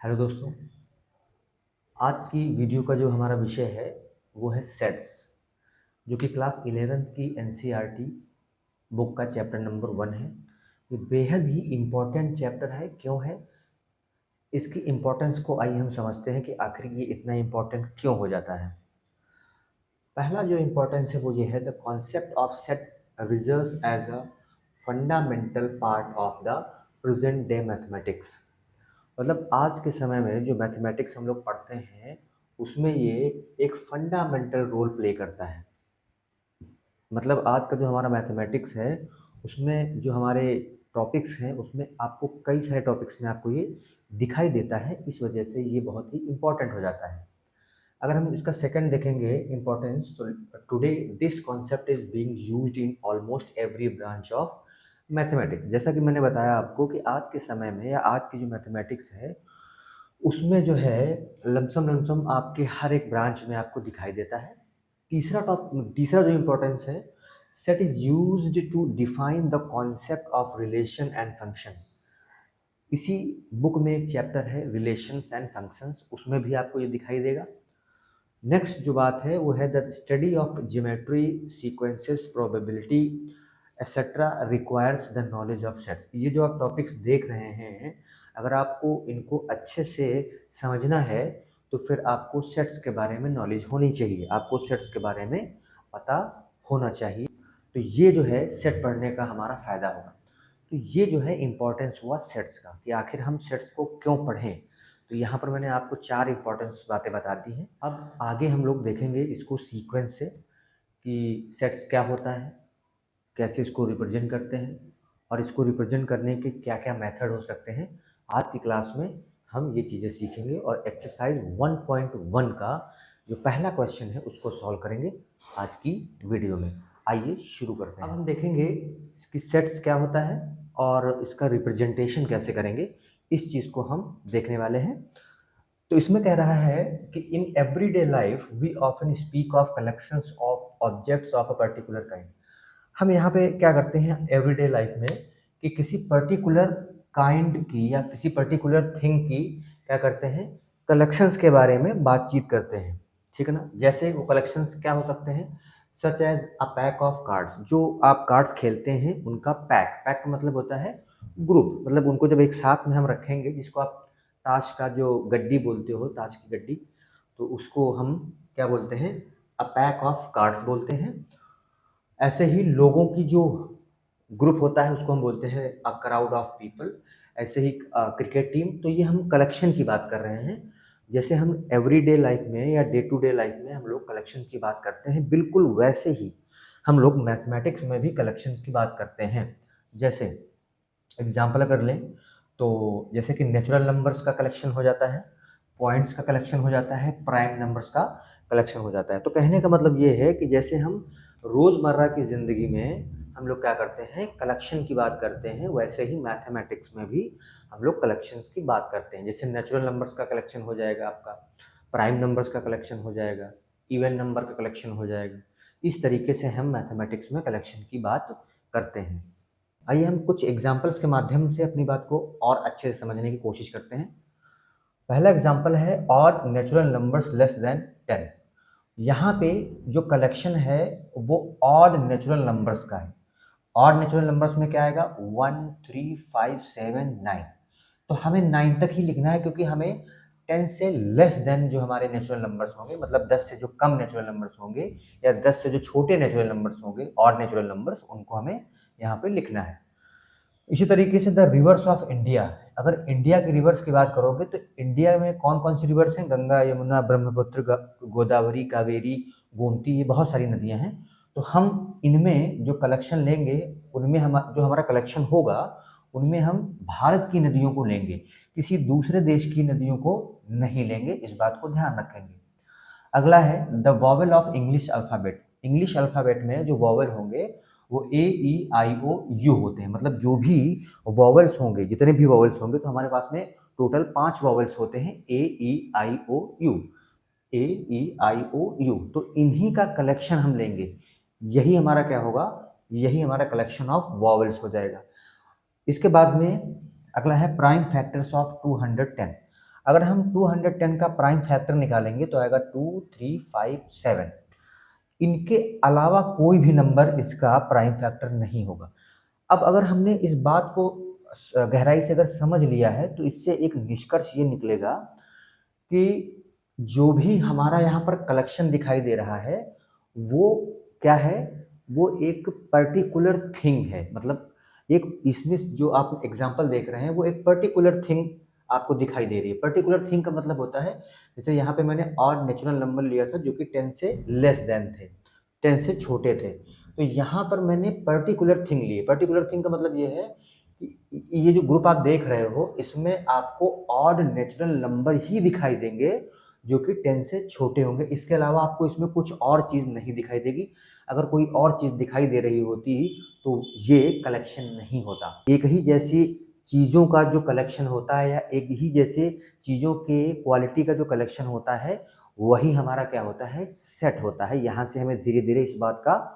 Hello दोस्तों। आज की वीडियो का जो हमारा विषय है वो है सेट्स, जो कि क्लास 11th की एनसीईआरटी बुक का चैप्टर नंबर 1 है। ये बेहद ही इम्पोर्टेंट चैप्टर है। क्यों है? इसकी इम्पोर्टेंस को आइए हम समझते हैं कि आखिर ये इतना इम्पोर्टेंट क्यों हो जाता है। पहला जो इम्पोर्टेंस है वो ये है, the concept of set reserves as a fundamental part of the present day mathematics. मतलब आज के समय में जो मैथमेटिक्स हम लोग पढ़ते हैं उसमें ये एक फंडामेंटल रोल प्ले करता है। मतलब आज का जो हमारा मैथमेटिक्स है उसमें जो हमारे टॉपिक्स हैं उसमें आपको कई सारे टॉपिक्स में आपको ये दिखाई देता है। इस वजह से ये बहुत ही इम्पोर्टेंट हो जाता है। अगर हम इसका सेकंड देखेंगे इम्पोर्टेंस, तो today this concept is being used in almost every branch of mathematics. जैसा कि मैंने बताया आपको कि आज के समय में या आज की जो मैथमेटिक्स है उसमें जो है लमसम लमसम आपके हर एक ब्रांच में आपको दिखाई देता है। तीसरा जो इम्पोर्टेंस है, set is used to define the concept of relation and function. इसी बुक में एक चैप्टर है रिलेशंस एंड फंक्शंस, उसमें भी आपको ये दिखाई देगा। नेक्स्ट जो बात है वो है the study of geometry, sequences, probability etcetera requires the knowledge of sets. ये जो आप टॉपिक्स देख रहे हैं, अगर आपको इनको अच्छे से समझना है तो फिर आपको सेट्स के बारे में नॉलेज होनी चाहिए, आपको सेट्स के बारे में पता होना चाहिए। तो ये जो है सेट पढ़ने का हमारा फ़ायदा होगा। तो ये जो है इम्पोर्टेंस हुआ सेट्स का कि आखिर हम सेट्स को क्यों पढ़ें। तो यहाँ पर मैंने आपको 4 इम्पोर्टेंस बातें बता दी हैं। अब आगे हम लोग देखेंगे इसको सीक्वेंस से कि सेट्स क्या होता है, कैसे इसको रिप्रेजेंट करते हैं और इसको रिप्रेजेंट करने के क्या क्या मेथड हो सकते हैं। आज की क्लास में हम ये चीज़ें सीखेंगे और एक्सरसाइज 1.1 का जो पहला क्वेश्चन है उसको सॉल्व करेंगे आज की वीडियो में। आइए शुरू करते हैं। अब हम देखेंगे कि सेट्स क्या होता है और इसका रिप्रेजेंटेशन कैसे करेंगे, इस चीज़ को हम देखने वाले हैं। तो इसमें कह रहा है कि in everyday life we often speak of collections of objects of a particular kind. हम यहाँ पे क्या करते हैं एवरीडे लाइफ में कि किसी पर्टिकुलर काइंड की या किसी पर्टिकुलर थिंग की क्या करते हैं, कलेक्शंस के बारे में बातचीत करते हैं। ठीक है ना? जैसे वो कलेक्शंस क्या हो सकते हैं, such as a pack of cards. जो आप कार्ड्स खेलते हैं उनका पैक, पैक का मतलब होता है ग्रुप। मतलब उनको जब एक साथ में हम रखेंगे, जिसको आप ताश का जो गड्डी बोलते हो, ताश की गड्डी, तो उसको हम क्या बोलते हैं, अ पैक ऑफ कार्ड्स बोलते हैं। ऐसे ही लोगों की जो ग्रुप होता है उसको हम बोलते हैं अ क्राउड ऑफ पीपल। ऐसे ही क्रिकेट टीम। तो ये हम कलेक्शन की बात कर रहे हैं। जैसे हम एवरीडे लाइफ में या डे टू डे लाइफ में हम लोग कलेक्शन की बात करते हैं, बिल्कुल वैसे ही हम लोग मैथमेटिक्स में भी कलेक्शन की बात करते हैं। जैसे एग्जाम्पल अगर लें तो जैसे कि नेचुरल नंबर्स का कलेक्शन हो जाता है, पॉइंट्स का कलेक्शन हो जाता है, प्राइम नंबर्स का कलेक्शन हो जाता है। तो कहने का मतलब ये है कि जैसे हम रोज़मर्रा की ज़िंदगी में हम लोग क्या करते हैं, कलेक्शन की बात करते हैं, वैसे ही मैथमेटिक्स में भी हम लोग कलेक्शंस की बात करते हैं। जैसे नेचुरल नंबर्स का कलेक्शन हो जाएगा आपका, प्राइम नंबर्स का कलेक्शन हो जाएगा, इवन नंबर का कलेक्शन हो जाएगा। इस तरीके से हम मैथमेटिक्स में कलेक्शन की बात करते हैं। आइए हम कुछ एग्जाम्पल्स के माध्यम से अपनी बात को और अच्छे से समझने की कोशिश करते हैं। पहला एग्जाम्पल है odd natural numbers less than 10। यहाँ पे जो कलेक्शन है वो ऑड नेचुरल नंबर्स का है। ऑड नेचुरल नंबर्स में क्या आएगा, 1 3 5 7 9। तो हमें 9 तक ही लिखना है क्योंकि हमें 10 से लेस देन जो हमारे नेचुरल नंबर्स होंगे, मतलब 10 से जो कम नेचुरल नंबर्स होंगे या 10 से जो छोटे नेचुरल नंबर्स होंगे, ऑड नेचुरल नंबर्स, उनको हमें यहाँ पे लिखना है। इसी तरीके से द रिवर्स ऑफ इंडिया, अगर इंडिया की रिवर्स की बात करोगे तो इंडिया में कौन कौन सी रिवर्स हैं, गंगा, यमुना, ब्रह्मपुत्र, गोदावरी, कावेरी, गोमती, ये बहुत सारी नदियां हैं। तो हम इनमें जो कलेक्शन लेंगे, उनमें हम जो हमारा कलेक्शन होगा उनमें हम भारत की नदियों को लेंगे, किसी दूसरे देश की नदियों को नहीं लेंगे। इस बात को ध्यान रखेंगे। अगला है the vowel of English alphabet. English alphabet में जो वॉवेल होंगे वो ए ई आई ओ यू होते हैं। मतलब जो भी वॉवेल्स होंगे, जितने भी वॉवेल्स होंगे, तो हमारे पास में टोटल 5 वॉवेल्स होते हैं, ए ई आई ओ you, A E I O you. तो इन्हीं का कलेक्शन हम लेंगे। यही हमारा क्या होगा, यही हमारा कलेक्शन ऑफ वॉवेल्स हो जाएगा। इसके बाद में अगला है प्राइम फैक्टर्स ऑफ 210। अगर हम 210 का प्राइम फैक्टर निकालेंगे तो आएगा 2, 3, 5, 7। इनके अलावा कोई भी नंबर इसका प्राइम फैक्टर नहीं होगा। अब अगर हमने इस बात को गहराई से अगर समझ लिया है तो इससे एक निष्कर्ष ये निकलेगा कि जो भी हमारा यहाँ पर कलेक्शन दिखाई दे रहा है वो क्या है, वो एक पर्टिकुलर थिंग है। मतलब एक इसमें जो आप एग्जांपल देख रहे हैं वो एक पर्टिकुलर थिंग आपको दिखाई दे रही है। पर्टिकुलर थिंग का मतलब होता है, जैसे यहाँ पे मैंने ऑड नेचुरल नंबर लिया था जो कि 10 से लेस देन थे, 10 से छोटे थे, तो यहाँ पर मैंने पर्टिकुलर थिंग ली। पर्टिकुलर थिंग का मतलब ये है कि ये जो ग्रुप आप देख रहे हो इसमें आपको ऑड नेचुरल नंबर ही दिखाई देंगे जो कि 10 से छोटे होंगे। इसके अलावा आपको इसमें कुछ और चीज़ नहीं दिखाई देगी। अगर कोई और चीज़ दिखाई दे रही होती तो ये कलेक्शन नहीं होता। एक ही जैसी चीज़ों का जो कलेक्शन होता है या एक ही जैसे चीज़ों के क्वालिटी का जो कलेक्शन होता है वही हमारा क्या होता है, सेट होता है। यहाँ से हमें धीरे धीरे इस बात का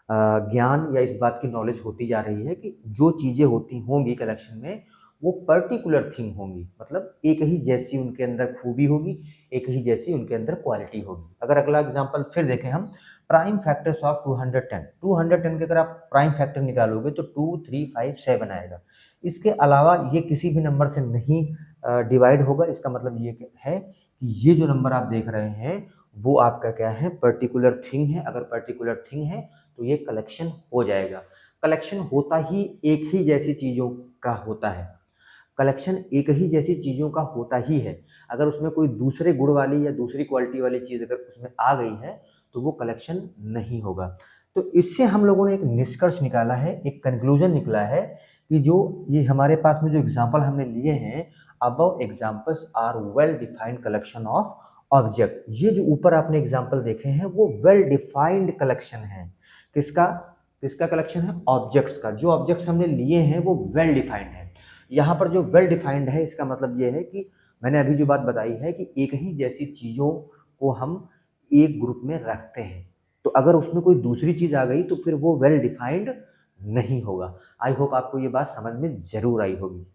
ज्ञान या इस बात की नॉलेज होती जा रही है कि जो चीज़ें होती होंगी कलेक्शन में वो पर्टिकुलर थिंग होंगी, मतलब एक ही जैसी उनके अंदर खूबी होगी, एक ही जैसी उनके अंदर क्वालिटी होगी। अगर अगला एग्जांपल फिर देखें हम, प्राइम फैक्टर्स ऑफ 210। 210 के अगर आप प्राइम फैक्टर निकालोगे तो 2, 3, 5, 7 आएगा। इसके अलावा ये किसी भी नंबर से नहीं डिवाइड होगा। इसका मतलब ये है कि ये जो नंबर आप देख रहे हैं वो आपका क्या है, पर्टिकुलर थिंग है। अगर पर्टिकुलर थिंग है तो ये कलेक्शन हो जाएगा। कलेक्शन होता ही एक ही जैसी चीज़ों का होता है। कलेक्शन एक ही जैसी चीज़ों का होता ही है। अगर उसमें कोई दूसरे गुण वाली या दूसरी क्वालिटी वाली चीज़ अगर उसमें आ गई है तो वो कलेक्शन नहीं होगा। तो इससे हम लोगों ने एक निष्कर्ष निकाला है, एक कंक्लूजन निकला है कि जो ये हमारे पास में जो एग्जाम्पल हमने लिए हैं, above examples are well defined collection of object. ये जो ऊपर आपने एग्जाम्पल देखे हैं वो वेल डिफाइंड कलेक्शन है। किसका किसका कलेक्शन है, ऑब्जेक्ट्स का। जो ऑब्जेक्ट्स हमने लिए हैं वो वेल डिफाइंड है। यहाँ पर जो वेल डिफाइंड है इसका मतलब ये है कि मैंने अभी जो बात बताई है कि एक ही जैसी चीज़ों को हम एक ग्रुप में रखते हैं, तो अगर उसमें कोई दूसरी चीज़ आ गई तो फिर वो वेल डिफाइंड नहीं होगा। आई होप आपको ये बात समझ में जरूर आई होगी।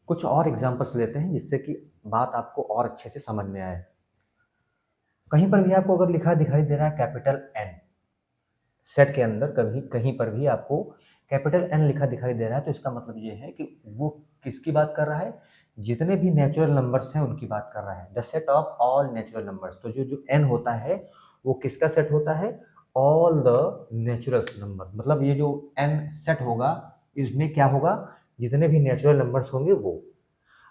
कुछ और एग्जांपल्स लेते हैं जिससे कि बात आपको और अच्छे से समझ में आए। कहीं पर भी आपको अगर लिखा दिखाई दे रहा है कैपिटल एन, सेट के अंदर कभी कहीं पर भी आपको कैपिटल एन लिखा दिखाई दे रहा है तो इसका मतलब ये है कि वो किसकी बात कर रहा है, जितने भी नेचुरल नंबर्स हैं उनकी बात कर रहा है। The set of all natural numbers. तो जो जो एन होता है वो किसका सेट होता है, ऑल द नेचुरल नंबर। मतलब ये जो एन सेट होगा इसमें क्या होगा, जितने भी नेचुरल नंबर्स होंगे वो।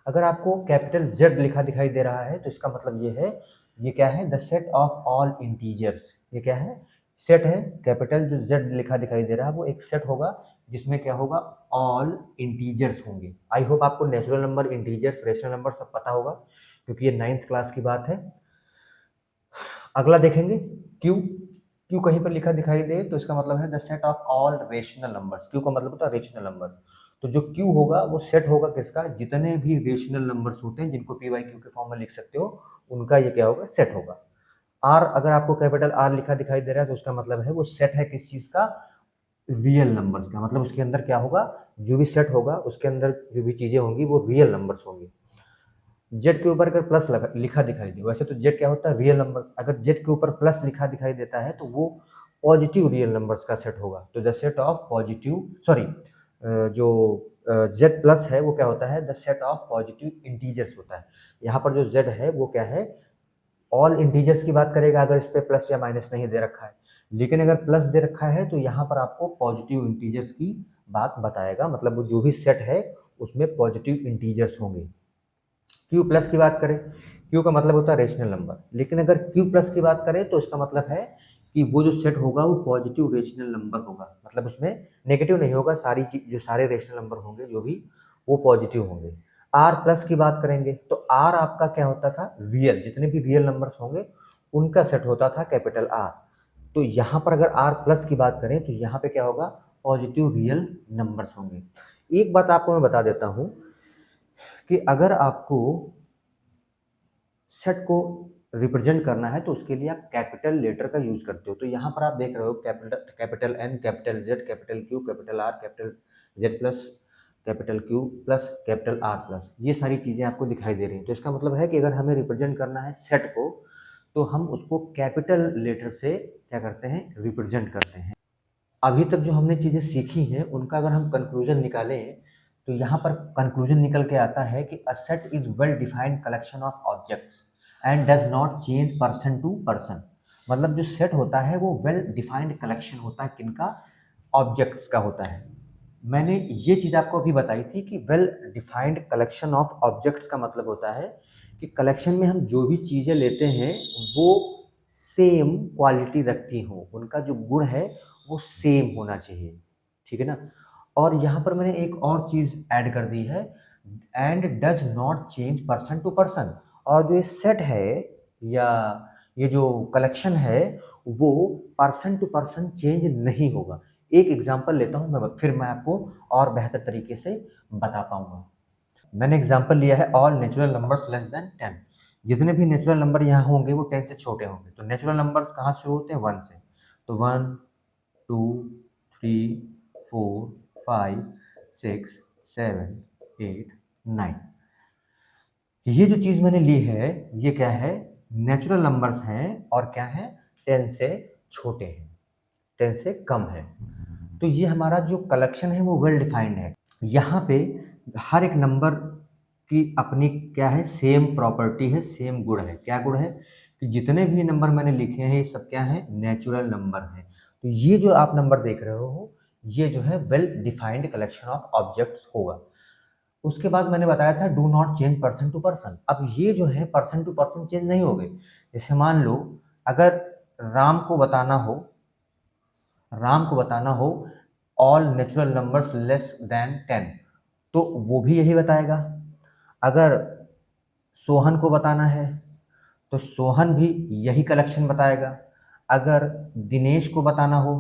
अगर आपको कैपिटल जेड लिखा दिखाई दे रहा है तो इसका मतलब ये है, ये क्या है, the set of all integers. ये क्या है, सेट है। कैपिटल जो जेड लिखा दिखाई दे रहा है वो एक सेट होगा जिसमें क्या होगा, ऑल इंटीजर्स होंगे। आई होप आपको natural number, integers, rational number सब पता होगा क्योंकि ये 9th क्लास की बात है। अगला देखेंगे क्यू। क्यू कहीं पर लिखा दिखाई दे तो इसका मतलब है the set of all rational numbers. Q का मतलब होता है रेशनल नंबर। तो जो क्यू होगा वो सेट होगा किसका, जितने भी रेशनल नंबर्स होते हैं जिनको पी वाई क्यू के फॉर्म में लिख सकते हो उनका ये क्या होगा, सेट होगा। आर, अगर आपको कैपिटल आर लिखा दिखाई दे रहा है तो उसका मतलब है वो सेट है किस चीज का, रियल नंबर्स का। मतलब उसके अंदर क्या होगा, जो भी सेट होगा उसके अंदर जो भी चीजें होंगी वो रियल नंबर्स होंगी। जेड के ऊपर अगर प्लस लिखा दिखाई दे, वैसे तो जेड क्या होता है, रियल नंबर्स। अगर जेड के ऊपर प्लस लिखा दिखाई देता है तो वो पॉजिटिव रियल नंबर्स का सेट होगा। तो the set of positive, sorry, जो जेड प्लस है वो क्या होता है, the set of positive integers होता है। यहाँ पर जो जेड है वो क्या है, ऑल इंटीजर्स की बात करेगा अगर इस पे प्लस या माइनस नहीं दे रखा है। लेकिन अगर प्लस दे रखा है तो यहाँ पर आपको पॉजिटिव इंटीजर्स की बात बताएगा। मतलब वो जो भी सेट है उसमें पॉजिटिव इंटीजर्स होंगे। क्यू प्लस की बात करें, क्यू का मतलब होता है रेशनल नंबर। लेकिन अगर क्यू प्लस की बात करें तो इसका मतलब है कि वो जो सेट होगा वो पॉजिटिव रेशनल नंबर होगा। मतलब उसमें नेगेटिव नहीं होगा, सारी चीज जो सारे रेशनल नंबर होंगे जो भी वो पॉजिटिव होंगे। आर प्लस की बात करेंगे तो आर आपका क्या होता था, रियल, जितने भी रियल नंबर्स होंगे उनका सेट होता था कैपिटल आर। तो यहाँ पर अगर आर प्लस की बात करें तो यहाँ पे क्या होगा, पॉजिटिव रियल नंबर्स होंगे। एक बात आपको मैं बता देता हूँ कि अगर आपको सेट को रिप्रेजेंट करना है तो उसके लिए आप कैपिटल लेटर का यूज करते हो। तो यहाँ पर आप देख रहे हो capital N, capital Z, capital Q, capital R, capital Z plus, capital Q plus capital R plus, ये सारी चीज़ें आपको दिखाई दे रही हैं। तो इसका मतलब है कि अगर हमें रिप्रेजेंट करना है सेट को, तो हम उसको कैपिटल लेटर से क्या करते हैं, रिप्रेजेंट करते हैं। अभी तक जो हमने चीज़ें सीखी हैं उनका अगर हम कंक्लूजन निकालें, तो यहाँ पर कंक्लूजन निकल के आता है कि a set is well defined collection of objects and does not change person to person. मतलब जो सेट होता है वो वेल डिफाइंड कलेक्शन होता है, किनका, ऑब्जेक्ट्स का होता है। मैंने ये चीज़ आपको अभी बताई थी कि well defined collection of objects का मतलब होता है कि कलेक्शन में हम जो भी चीज़ें लेते हैं वो सेम क्वालिटी रखती हों, उनका जो गुण है वो सेम होना चाहिए, ठीक है ना। और यहाँ पर मैंने एक और चीज़ ऐड कर दी है, and does not change person to person. और जो ये सेट है या ये जो कलेक्शन है वो पर्सन टू पर्सन चेंज नहीं होगा। एक एग्जांपल लेता हूँ मैं, फिर मैं आपको और बेहतर तरीके से बता पाऊंगा। मैंने एग्जांपल लिया है all natural numbers less than 10। जितने भी नेचुरल नंबर यहाँ होंगे वो 10 से छोटे होंगे। तो नेचुरल नंबर्स कहाँ से शुरू होते हैं, 1 से। तो 1 2 3 4 5 6 7 8 9, ये जो चीज़ मैंने ली है ये क्या है, नेचुरल नंबर्स हैं और क्या है, 10 से छोटे हैं, 10 से कम है। तो ये हमारा जो कलेक्शन है वो वेल डिफाइंड है। यहाँ पे हर एक नंबर की अपनी क्या है, सेम प्रॉपर्टी है, सेम गुण है। क्या गुण है कि जितने भी नंबर मैंने लिखे हैं ये सब क्या है, नेचुरल नंबर है। तो ये जो आप नंबर देख रहे हो ये जो है well defined collection of objects होगा। उसके बाद मैंने बताया था do not change person to person. अब ये जो है पर्सन टू पर्सन चेंज नहीं हो गए। जैसे मान लो अगर राम को बताना हो, राम को बताना हो all natural numbers less than 10, तो वो भी यही बताएगा। अगर सोहन को बताना है तो सोहन भी यही कलेक्शन बताएगा। अगर दिनेश को बताना हो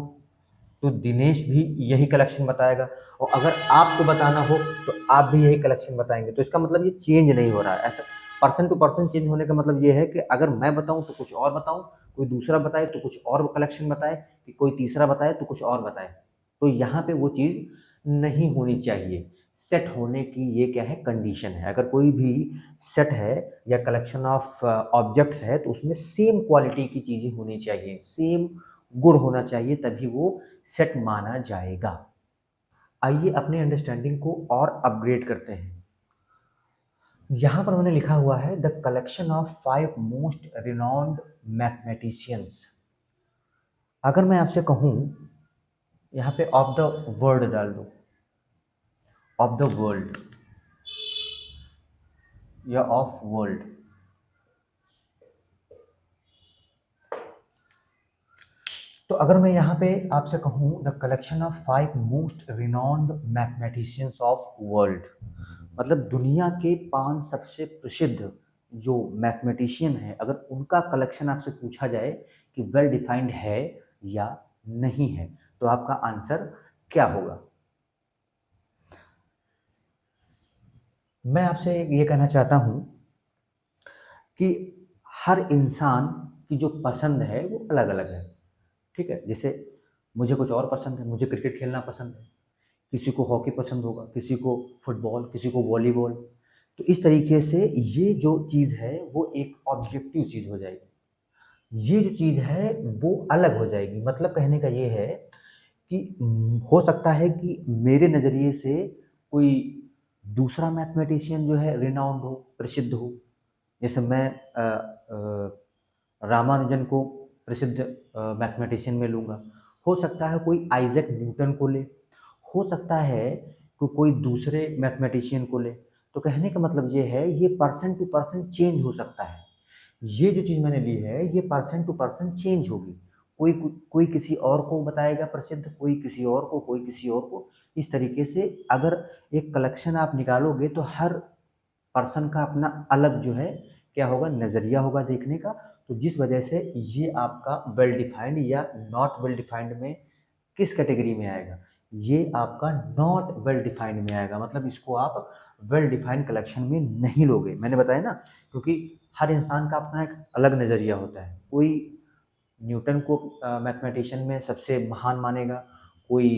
तो दिनेश भी यही कलेक्शन बताएगा। और अगर आपको बताना हो तो आप भी यही कलेक्शन बताएंगे। तो इसका मतलब ये चेंज नहीं हो रहा है। ऐसा पर्सन टू पर्सन चेंज होने का मतलब ये है कि अगर मैं बताऊं तो कुछ और बताऊं, कोई दूसरा बताए तो कुछ और कलेक्शन बताए, कि कोई तीसरा बताए तो कुछ और बताए। तो यहाँ पे वो चीज़ नहीं होनी चाहिए। सेट होने की ये क्या है, कंडीशन है। अगर कोई भी सेट है या कलेक्शन ऑफ ऑब्जेक्ट्स है तो उसमें सेम क्वालिटी की चीज़ें होनी चाहिए, सेम गुण होना चाहिए, तभी वो सेट माना जाएगा। आइए अपने अंडरस्टैंडिंग को और अपग्रेड करते हैं। यहां पर मैंने लिखा हुआ है the collection of 5 most renowned mathematicians. अगर मैं आपसे कहूं यहां पे ऑफ द वर्ल्ड डाल दो, ऑफ द वर्ल्ड या ऑफ वर्ल्ड, तो अगर मैं यहाँ पे आपसे कहूँ the collection of 5 most renowned mathematicians of world, मतलब दुनिया के 5 सबसे प्रसिद्ध जो मैथमेटिशियन है, अगर उनका कलेक्शन आपसे पूछा जाए कि वेल डिफाइंड है या नहीं है, तो आपका आंसर क्या होगा। मैं आपसे ये कहना चाहता हूँ कि हर इंसान की जो पसंद है वो अलग अलग है, ठीक है। जैसे मुझे कुछ और पसंद है, मुझे क्रिकेट खेलना पसंद है, किसी को हॉकी पसंद होगा, किसी को फुटबॉल, किसी को वॉलीबॉल। तो इस तरीके से ये जो चीज़ है वो एक ऑब्जेक्टिव चीज़ हो जाएगी। ये जो चीज़ है वो अलग हो जाएगी। मतलब कहने का ये है कि हो सकता है कि मेरे नज़रिए से कोई दूसरा मैथमेटिशियन जो है रिनाउंड हो, प्रसिद्ध हो। जैसे मैं रामानुजन को प्रसिद्ध मैथमेटिशियन में लूँगा। हो सकता है कोई आइजैक न्यूटन को ले, हो सकता है कि कोई दूसरे मैथमेटिशियन को ले। तो कहने का मतलब ये है ये पर्सन टू पर्सन चेंज हो सकता है। ये जो चीज़ मैंने ली है ये पर्सन टू पर्सन चेंज होगी। कोई कोई किसी और को बताएगा प्रसिद्ध, कोई किसी और को, कोई किसी और को। इस तरीके से अगर एक कलेक्शन आप निकालोगे तो हर पर्सन का अपना अलग जो है क्या होगा, नज़रिया होगा देखने का। तो जिस वजह से ये आपका वेल डिफाइंड या नॉट वेल डिफाइंड में किस कैटेगरी में आएगा, ये आपका नॉट वेल डिफाइंड में आएगा। मतलब इसको आप वेल डिफाइंड कलेक्शन में नहीं लोगे। मैंने बताया ना, क्योंकि हर इंसान का अपना एक अलग नज़रिया होता है। कोई न्यूटन को मैथमेटिशियन में सबसे महान मानेगा, कोई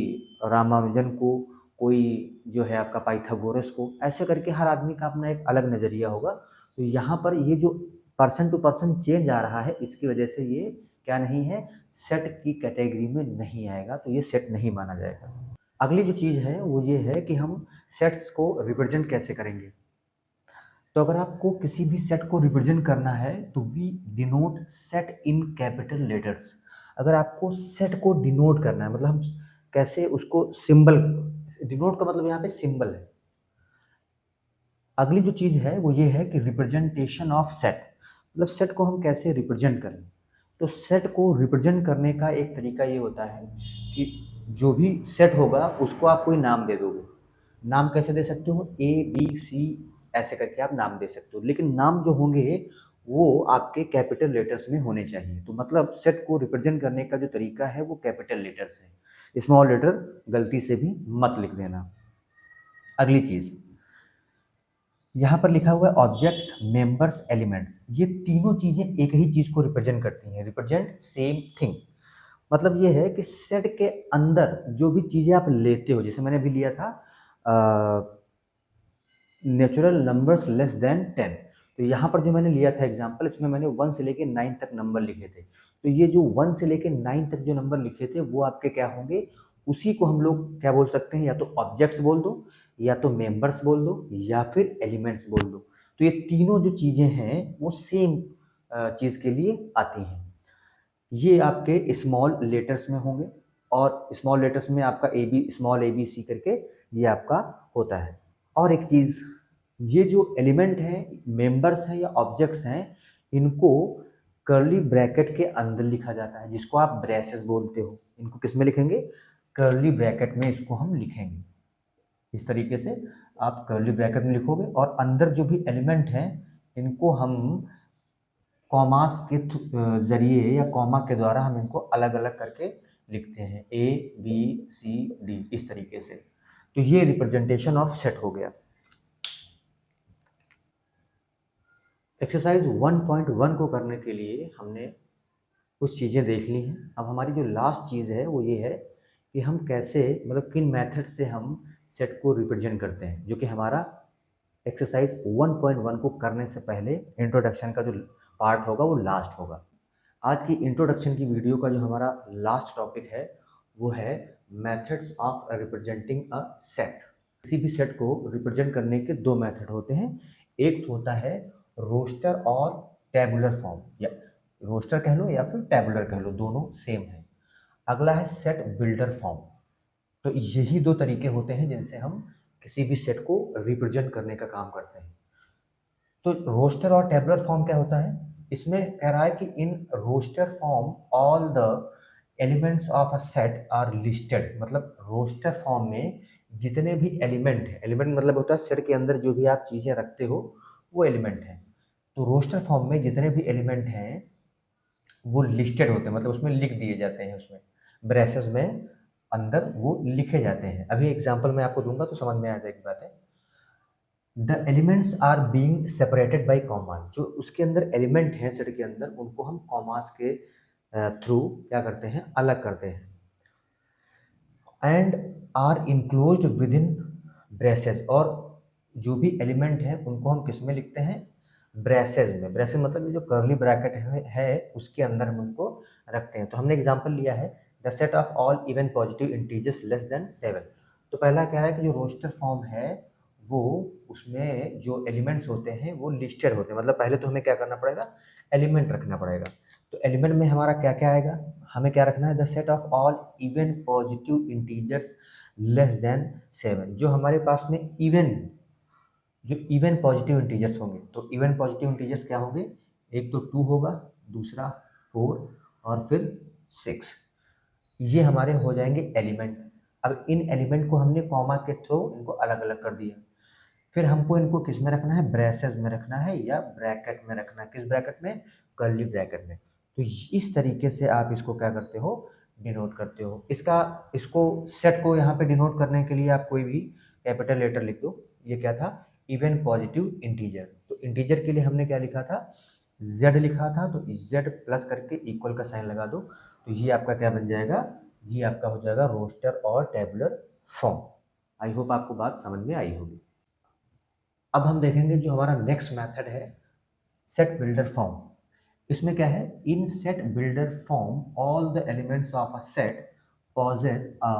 रामानुजन को, कोई जो है आपका पाइथागोरस को, ऐसे करके हर आदमी का अपना एक अलग नज़रिया होगा। तो यहाँ पर ये जो पर्सन टू पर्सन चेंज आ रहा है, इसकी वजह से ये क्या नहीं है, सेट की कैटेगरी में नहीं आएगा, तो ये सेट नहीं माना जाएगा। अगली जो चीज़ है वो ये है कि हम सेट्स को रिप्रेजेंट कैसे करेंगे। तो अगर आपको किसी भी सेट को रिप्रेजेंट करना है तो we denote set in capital letters. अगर आपको सेट को डिनोट करना है, मतलब हम कैसे उसको सिंबल, डिनोट का मतलब यहाँ पे सिंबल है। अगली जो चीज़ है वो ये है कि रिप्रेजेंटेशन ऑफ सेट, मतलब सेट को हम कैसे रिप्रेजेंट करें। तो सेट को रिप्रेजेंट करने का एक तरीका ये होता है कि जो भी सेट होगा उसको आप कोई नाम दे दोगे। नाम कैसे दे सकते हो, ए बी सी ऐसे करके आप नाम दे सकते हो, लेकिन नाम जो होंगे वो आपके कैपिटल लेटर्स में होने चाहिए। तो मतलब सेट को रिप्रेजेंट करने का जो तरीका है वो कैपिटल लेटर्स है, स्मॉल लेटर गलती से भी मत लिख देना। अगली चीज़ यहाँ पर लिखा हुआ है ऑब्जेक्ट्स, मेंबर्स, एलिमेंट्स। ये तीनों चीज़ें एक ही चीज़ को रिप्रेजेंट करती हैं, रिप्रेजेंट सेम थिंग। मतलब ये है कि सेट के अंदर जो भी चीज़ें आप लेते हो, जैसे मैंने भी लिया था नेचुरल नंबर्स लेस देन 10, तो यहाँ पर जो मैंने लिया था एग्जाम्पल, इसमें मैंने 1 से लेके 9 तक नंबर लिखे थे। तो ये जो 1 से लेके 9 तक जो नंबर लिखे थे वो आपके क्या होंगे, उसी को हम लोग क्या बोल सकते हैं, या तो ऑब्जेक्ट्स बोल दो, या तो मेंबर्स बोल दो, या फिर एलिमेंट्स बोल दो। तो ये तीनों जो चीज़ें हैं वो सेम चीज़ के लिए आती हैं। ये आपके स्मॉल लेटर्स में होंगे, और स्मॉल लेटर्स में आपका A B, small A B C करके ये आपका होता है। और एक चीज़, ये जो एलिमेंट हैं, मेंबर्स हैं या ऑब्जेक्ट्स हैं, इनको कर्ली ब्रैकेट के अंदर लिखा जाता है, जिसको आप ब्रेसेस बोलते हो। इनको किस में लिखेंगे, कर्ली ब्रैकेट में इसको हम लिखेंगे। इस तरीके से आप कर्ली ब्रैकेट में लिखोगे, और अंदर जो भी एलिमेंट हैं इनको हम कॉमास के जरिए या कॉमा के द्वारा हम इनको अलग अलग करके लिखते हैं, ए बी सी डी, इस तरीके से। तो ये रिप्रेजेंटेशन ऑफ सेट हो गया। एक्सरसाइज 1.1 को करने के लिए हमने कुछ चीज़ें देख ली हैं। अब हमारी जो लास्ट चीज़ है वो ये है कि हम कैसे, मतलब किन मेथड से हम सेट को रिप्रेजेंट करते हैं, जो कि हमारा एक्सरसाइज 1.1 को करने से पहले इंट्रोडक्शन का जो पार्ट होगा वो लास्ट होगा। आज की इंट्रोडक्शन की वीडियो का जो हमारा लास्ट टॉपिक है वो है methods of representing a set. किसी भी सेट को रिप्रेजेंट करने के दो मेथड होते हैं। एक तो होता है रोस्टर और टेबुलर फॉर्म, या रोस्टर कह लो या फिर टेबुलर कह लो, दोनों सेम है। अगला है सेट बिल्डर फॉर्म। तो यही दो तरीके होते हैं जिनसे हम किसी भी सेट को रिप्रेजेंट करने का काम करते हैं। तो रोस्टर और टेबुलर फॉर्म क्या होता है, इसमें कह रहा है कि in roster form all the elements of a set are listed. मतलब रोस्टर फॉर्म में जितने भी एलिमेंट हैं, एलिमेंट मतलब होता है सेट के अंदर जो भी आप चीज़ें रखते हो वो एलिमेंट हैं। तो रोस्टर फॉर्म में जितने भी एलिमेंट हैं वो लिस्टेड होते हैं, मतलब उसमें लिख दिए जाते हैं, उसमें ब्रेसेस में अंदर वो लिखे जाते हैं। अभी एग्जाम्पल मैं आपको दूंगा तो समझ में आ जाएगी बात है। The elements are being separated by commas. जो उसके अंदर एलिमेंट हैं सेट के अंदर, उनको हम कॉमास के थ्रू क्या करते हैं, अलग करते हैं। And are enclosed within braces. और जो भी एलिमेंट हैं उनको हम किस में लिखते हैं, ब्रेसेस में। ब्रेसेस मतलब ये जो कर्ली ब्रैकेट है उसके अंदर हम उनको रखते हैं। तो हमने एग्जांपल लिया है the set of all even positive integers less than 7। तो पहला कह रहा है कि जो रोस्टर फॉर्म है वो, उसमें जो एलिमेंट्स होते हैं वो लिस्टेड होते हैं। मतलब पहले तो हमें क्या करना पड़ेगा, एलिमेंट रखना पड़ेगा। तो एलिमेंट में हमारा क्या क्या आएगा, हमें क्या रखना है, the set of all even positive integers less than 7। जो हमारे पास में जो इवन पॉजिटिव इंटीजर्स होंगे, तो इवन पॉजिटिव इंटीजर्स क्या होंगे, एक तो 2 होगा, दूसरा 4, और फिर 6। ये हमारे हो जाएंगे एलिमेंट। अब इन एलिमेंट को हमने कॉमा के थ्रू इनको अलग अलग कर दिया। फिर हमको इनको किस में रखना है, ब्रेसेस में रखना है या ब्रैकेट में रखना है। किस ब्रैकेट में, कर्ली ब्रैकेट में। तो इस तरीके से आप इसको क्या करते हो, डिनोट करते हो। इसको सेट को यहाँ पे डिनोट करने के लिए आप कोई भी कैपिटल लेटर लिख दो। ये क्या था, इवन पॉजिटिव इंटीजर। तो इंटीजर के लिए हमने क्या लिखा था, z लिखा था, तो z प्लस करके इक्वल का साइन लगा दो। तो ये आपका क्या बन जाएगा, ये आपका हो जाएगा रोस्टर और टेबुलर फॉर्म। आई होप आपको बात समझ में आई होगी। अब हम देखेंगे जो हमारा नेक्स्ट मेथड है सेट बिल्डर फॉर्म। इसमें क्या है, in set builder form all the elements of a set possess a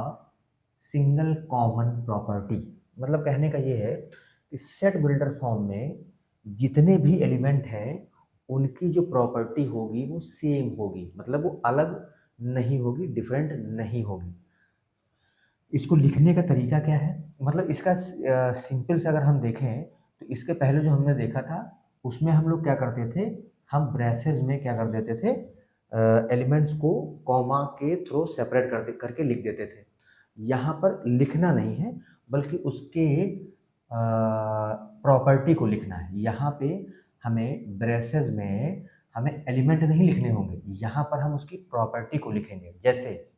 single common property. मतलब कहने का ये है कि सेट बिल्डर फॉर्म में जितने भी एलिमेंट हैं उनकी जो प्रॉपर्टी होगी वो सेम होगी, मतलब वो अलग नहीं होगी, डिफरेंट नहीं होगी। इसको लिखने का तरीका क्या है, मतलब इसका सिंपल से अगर हम देखें तो इसके पहले जो हमने देखा था उसमें हम लोग क्या करते थे, हम ब्रेसेस में क्या कर देते थे, एलिमेंट्स को कॉमा के थ्रू सेपरेट करके लिख देते थे। यहाँ पर लिखना नहीं है बल्कि उसके प्रॉपर्टी को लिखना है। यहाँ पे हमें ब्रेसेस में हमें एलिमेंट नहीं लिखने होंगे, यहाँ पर हम उसकी प्रॉपर्टी को लिखेंगे। जैसे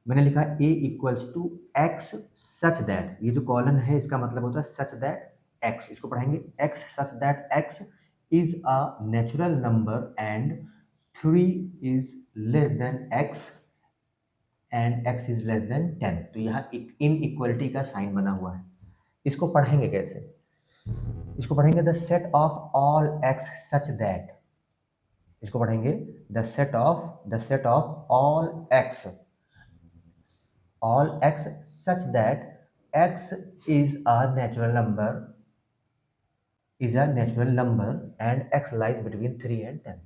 मैंने लिखा a equals to x such that, ये जो कॉलन है इसका मतलब होता है सच दैट x, इसको पढ़ेंगे x such that x is a natural number and 3 is less than x and x is less than 10। तो यहाँ इन इक्वलिटी का साइन बना हुआ है। इसको पढ़ेंगे कैसे, इसको पढ़ेंगे the set of all x such that, इसको पढ़ेंगे the set of all x such that x is a natural number and x lies between 3 and 10।